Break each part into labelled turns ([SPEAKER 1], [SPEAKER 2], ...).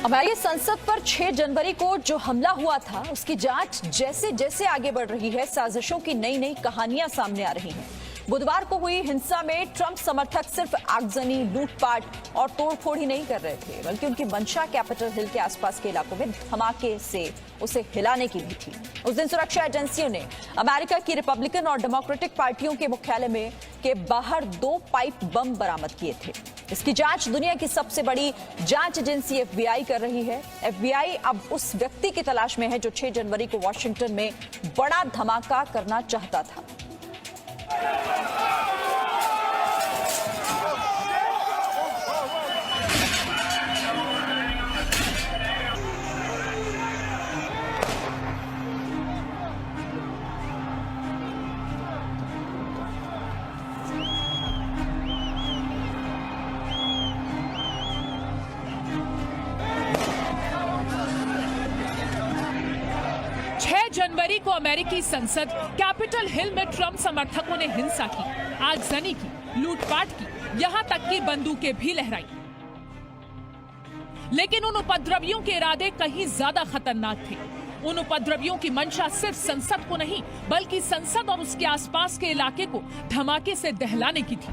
[SPEAKER 1] अमेरिकी संसद पर 6 जनवरी को जो हमला हुआ था उसकी जांच जैसे जैसे आगे बढ़ रही है, साजिशों की नई नई कहानियां सामने आ रही हैं। बुधवार को हुई हिंसा में ट्रंप समर्थक सिर्फ आगजनी, लूटपाट और तोड़फोड़ ही नहीं कर रहे थे, बल्कि उनकी मंशा कैपिटल हिल के आसपास के इलाकों में धमाके से उसे हिलाने की भी थी। उस दिन सुरक्षा एजेंसियों ने अमेरिका की रिपब्लिकन और डेमोक्रेटिक पार्टियों के मुख्यालय में के बाहर 2 पाइप बम बरामद किए थे। इसकी जांच दुनिया की सबसे बड़ी जांच एजेंसी FBI कर रही है। FBI अब उस व्यक्ति की तलाश में है जो 6 जनवरी को वॉशिंगटन में बड़ा धमाका करना चाहता था।
[SPEAKER 2] जनवरी को अमेरिकी संसद कैपिटल हिल में ट्रंप समर्थकों ने हिंसा की, आगजनी की, लूटपाट की, यहां तक कि बंदूकें भी लहराई। लेकिन उन उपद्रवियों के इरादे कहीं ज्यादा खतरनाक थे। उन उपद्रवियों की मंशा सिर्फ संसद को नहीं, बल्कि संसद और उसके आसपास के इलाके को धमाके से दहलाने की थी।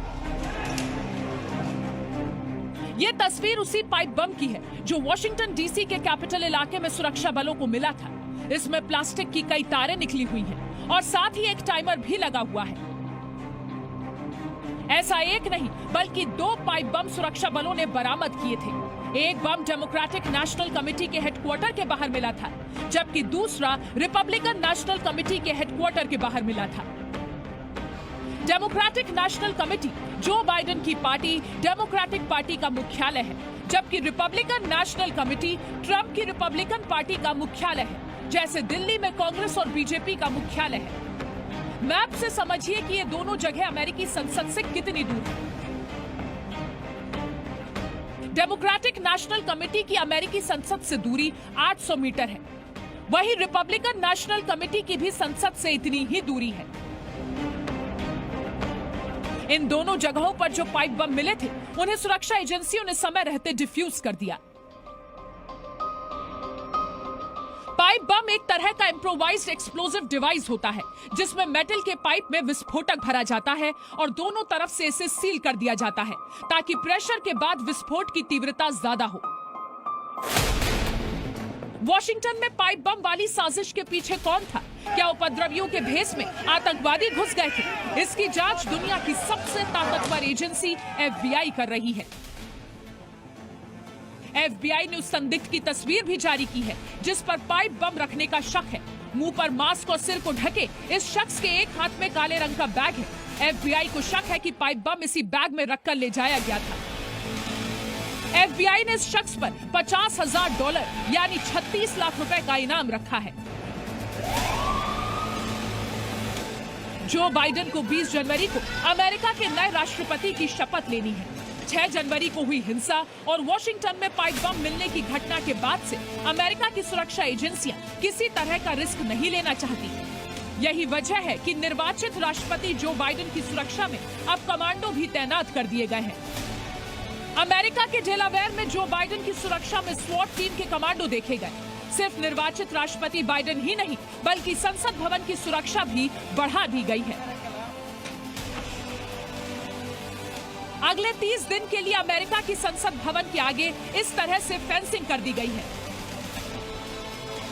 [SPEAKER 2] ये तस्वीर उसी पाइप बम की है जो वॉशिंगटन DC के कैपिटल इलाके में सुरक्षा बलों को मिला था। इसमें प्लास्टिक की कई तारें निकली हुई हैं और साथ ही एक टाइमर भी लगा हुआ है। ऐसा एक नहीं बल्कि 2 पाइप बम सुरक्षा बलों ने बरामद किए थे। एक बम डेमोक्रेटिक नेशनल कमेटी के हेडक्वार्टर के बाहर मिला था, जबकि दूसरा रिपब्लिकन नेशनल कमेटी के हेडक्वार्टर के बाहर मिला था। Democratic national committee Joe Biden की पार्टी डेमोक्रेटिक पार्टी का मुख्यालय है, जबकि रिपब्लिकन नेशनल कमेटी ट्रंप की रिपब्लिकन पार्टी का मुख्यालय है, जैसे दिल्ली में कांग्रेस और बीजेपी का मुख्यालय है। मैप से समझिए कि ये दोनों जगह अमेरिकी संसद से कितनी दूर है। डेमोक्रेटिक नेशनल कमेटी की अमेरिकी संसद से दूरी 800 मीटर है, वहीं रिपब्लिकन नेशनल कमेटी की भी संसद से इतनी ही दूरी है। इन दोनों जगहों पर जो पाइप बम मिले थे, उन्हें सुरक्षा एजेंसियों ने समय रहते डिफ्यूज कर दिया। पाइप बम एक तरह का इम्प्रोवाइज्ड एक्सप्लोसिव डिवाइस होता है, जिसमें मेटल के पाइप में विस्फोटक भरा जाता है और दोनों तरफ से इसे सील कर दिया जाता है ताकि प्रेशर के बाद विस्फोट की तीव्रता ज्यादा हो। वॉशिंगटन में पाइप बम वाली साजिश के पीछे कौन था? क्या उपद्रवियों के भेष में आतंकवादी घुस गए थे? इसकी जांच दुनिया की सबसे ताकतवर एजेंसी FBI कर रही है। FBI ने उस संदिग्ध की तस्वीर भी जारी की है जिस पर पाइप बम रखने का शक है। मुंह पर मास्क और सिर को ढके इस शख्स के एक हाथ में काले रंग का बैग है। FBI को शक है कि पाइप बम इसी बैग में रखकर ले जाया गया था। FBI ने इस शख्स पर $50,000 यानी 36 लाख रुपए का इनाम रखा है। जो बाइडेन को 20 जनवरी को अमेरिका के नए राष्ट्रपति की शपथ लेनी है। 6 जनवरी को हुई हिंसा और वॉशिंगटन में पाइप बम मिलने की घटना के बाद से अमेरिका की सुरक्षा एजेंसियां किसी तरह का रिस्क नहीं लेना चाहती। यही वजह है कि निर्वाचित राष्ट्रपति जो बाइडेन की सुरक्षा में अब कमांडो भी तैनात कर दिए गए हैं। अमेरिका के डेलावेयर में जो बाइडेन की सुरक्षा में स्वॉट टीम के कमांडो देखे गए। सिर्फ निर्वाचित राष्ट्रपति बाइडेन ही नहीं, बल्कि संसद भवन की सुरक्षा भी बढ़ा दी गई है। अगले 30 दिन के लिए अमेरिका की संसद भवन के आगे इस तरह से फेंसिंग कर दी गई है।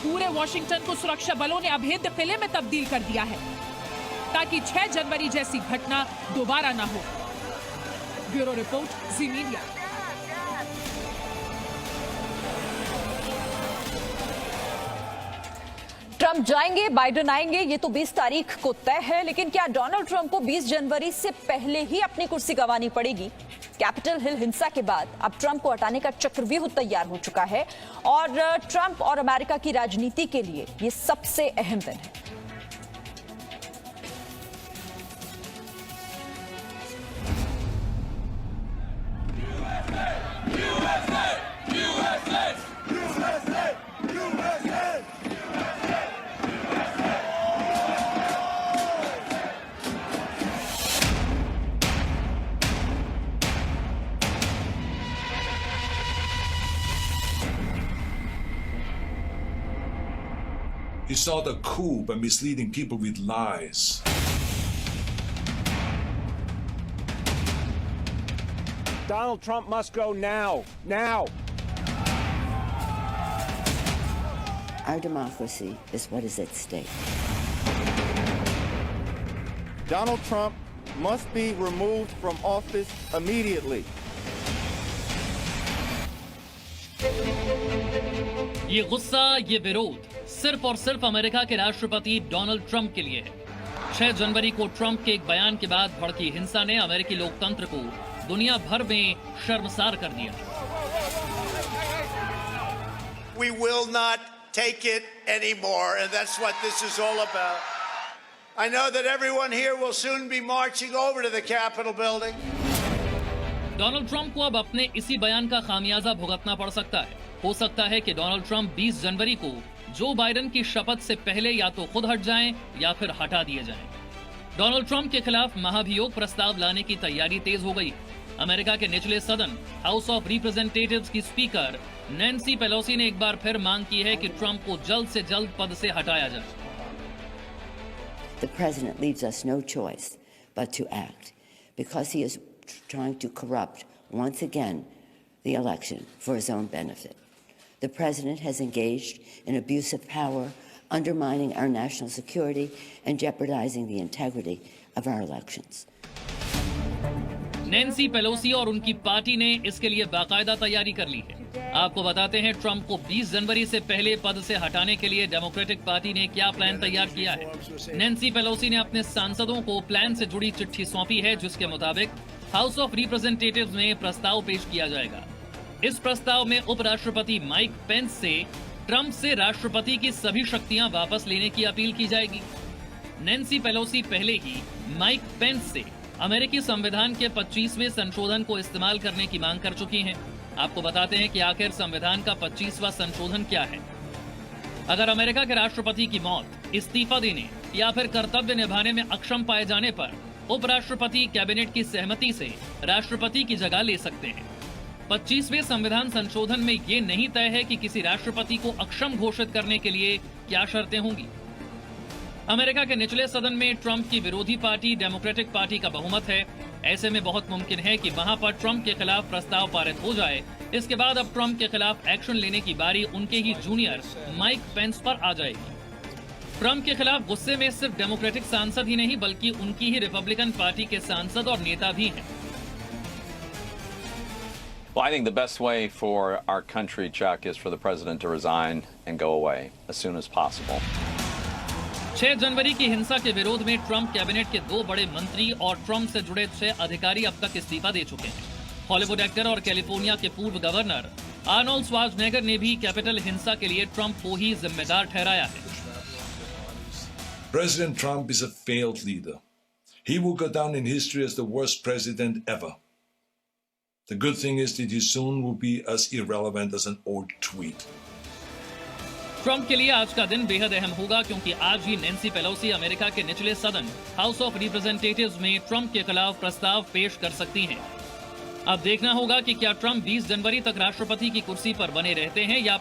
[SPEAKER 2] पूरे वॉशिंगटन को सुरक्षा बलों ने अभेद्य किले में तब्दील कर दिया है ताकि 6 जनवरी जैसी घटना दोबारा ना हो। ब्यूरो रिपोर्ट, जी मीडिया।
[SPEAKER 1] ट्रंप जाएंगे, बाइडेन आएंगे, ये तो 20 तारीख को तय है। लेकिन क्या डोनाल्ड ट्रंप को 20 जनवरी से पहले ही अपनी कुर्सी गंवानी पड़ेगी? कैपिटल हिल हिंसा के बाद अब ट्रंप को हटाने का चक्रव्यूह तैयार हो चुका है और ट्रंप और अमेरिका की राजनीति के लिए ये सबसे अहम दिन है।
[SPEAKER 3] It's not a coup by misleading people with lies.
[SPEAKER 4] Donald Trump must go now. Now.
[SPEAKER 5] Our democracy is what is at stake.
[SPEAKER 4] Donald Trump must be removed from office immediately.
[SPEAKER 6] ये गुस्सा, ये विरोध सिर्फ और सिर्फ अमेरिका के राष्ट्रपति Donald Trump के लिए है। 6 जनवरी को ट्रंप के एक बयान के बाद भड़की हिंसा ने अमेरिकी लोकतंत्र को दुनिया भर में शर्मसार कर दिया।
[SPEAKER 7] We will not take it anymore, and that's what this is all about. I know that everyone here will soon be marching over to the Capitol building.
[SPEAKER 6] Donald Trump को अब अपने इसी बयान का खामियाजा भुगतना पड़ सकता है। हो सकता है कि डोनाल्ड ट्रंप 20 जनवरी को जो बाइडेन की शपथ से पहले या तो खुद हट जाएं या फिर हटा दिए जाएं। डोनाल्ड ट्रंप के खिलाफ महाभियोग प्रस्ताव लाने की तैयारी तेज हो गई। अमेरिका के निचले सदन हाउस ऑफ रिप्रेजेंटेटिव्स की स्पीकर नैन्सी पेलोसी ने एक बार फिर मांग की है कि ट्रंप को जल्द से जल्द पद से हटाया जाए।
[SPEAKER 5] The president leaves us no choice but to act because he is trying to corrupt once again the election for his own benefit. The president has engaged in abuse of power, undermining our national security and jeopardizing the integrity of our elections.
[SPEAKER 6] Nancy Pelosi और उनकी party ने इसके लिए बाकायदा तैयारी कर ली है। आपको बताते हैं ट्रंप को 20 जनवरी से पहले पद से हटाने के लिए डेमोक्रेटिक पार्टी ने क्या प्लान तैयार किया है। नैन्सी पेलोसी ने अपने सांसदों को प्लान से जुड़ी चिट्ठी सौंपी है, जिसके मुताबिक हाउस ऑफ रिप्रेजेंटेटिव्स में प्रस्ताव पेश किया जाएगा। इस प्रस्ताव में उपराष्ट्रपति माइक पेंस से ट्रंप से राष्ट्रपति की सभी शक्तियां वापस लेने की अपील की जाएगी। नैन्सी पेलोसी पहले ही माइक पेंस से अमेरिकी संविधान के 25वें संशोधन को इस्तेमाल करने की मांग कर चुकी हैं। आपको बताते हैं कि आखिर संविधान का 25वां संशोधन क्या है। अगर अमेरिका के राष्ट्रपति की मौत, इस्तीफा देने या फिर कर्तव्य निभाने में अक्षम पाए जाने पर उपराष्ट्रपति कैबिनेट की सहमति से राष्ट्रपति की जगह ले सकते हैं। 25वें संविधान संशोधन में ये नहीं तय है कि किसी राष्ट्रपति को अक्षम घोषित करने के लिए क्या शर्तें होंगी। अमेरिका के निचले सदन में ट्रंप की विरोधी पार्टी डेमोक्रेटिक पार्टी का बहुमत है। ऐसे में बहुत मुमकिन है कि वहां पर ट्रंप के खिलाफ प्रस्ताव पारित हो जाए। इसके बाद अब ट्रंप के खिलाफ एक्शन लेने की बारी उनके ही जूनियर माइक पेंस पर आ जाएगी। ट्रंप के खिलाफ गुस्से में सिर्फ डेमोक्रेटिक सांसद ही नहीं, बल्कि उनकी ही रिपब्लिकन पार्टी के सांसद और नेता भी हैं।
[SPEAKER 8] Well, I think the best way for our country, Chuck, is for the president to resign and go away as soon as possible.
[SPEAKER 6] 6 जनवरी की हिंसा के विरोध में ट्रंप कैबिनेट के 2 बड़े मंत्री और ट्रंप से जुड़े 6 अधिकारी अब तक इस्तीफा दे चुके हैं। हॉलीवुड एक्टर और कैलिफोर्निया के पूर्व गवर्नर आर्नोल्ड श्वार्ज़नेगर ने भी कैपिटल हिंसा के लिए ट्रंप को ही जिम्मेदार ठहराया है।
[SPEAKER 3] President Trump is a failed leader. He will go down in history as the worst president ever. The good thing is that he soon will be as irrelevant as an old tweet.
[SPEAKER 6] Trump के लिए आज का दिन बेहद अहम होगा, क्योंकि आज ही नैन्सी पेलोसी अमेरिका के निचले सदन हाउस ऑफ रिप्रेजेंटेटिव्स में ट्रंप के खिलाफ प्रस्ताव पेश कर सकती हैं। अब देखना होगा कि क्या ट्रंप 20 जनवरी तक राष्ट्रपति की कुर्सी पर बने रहते हैं या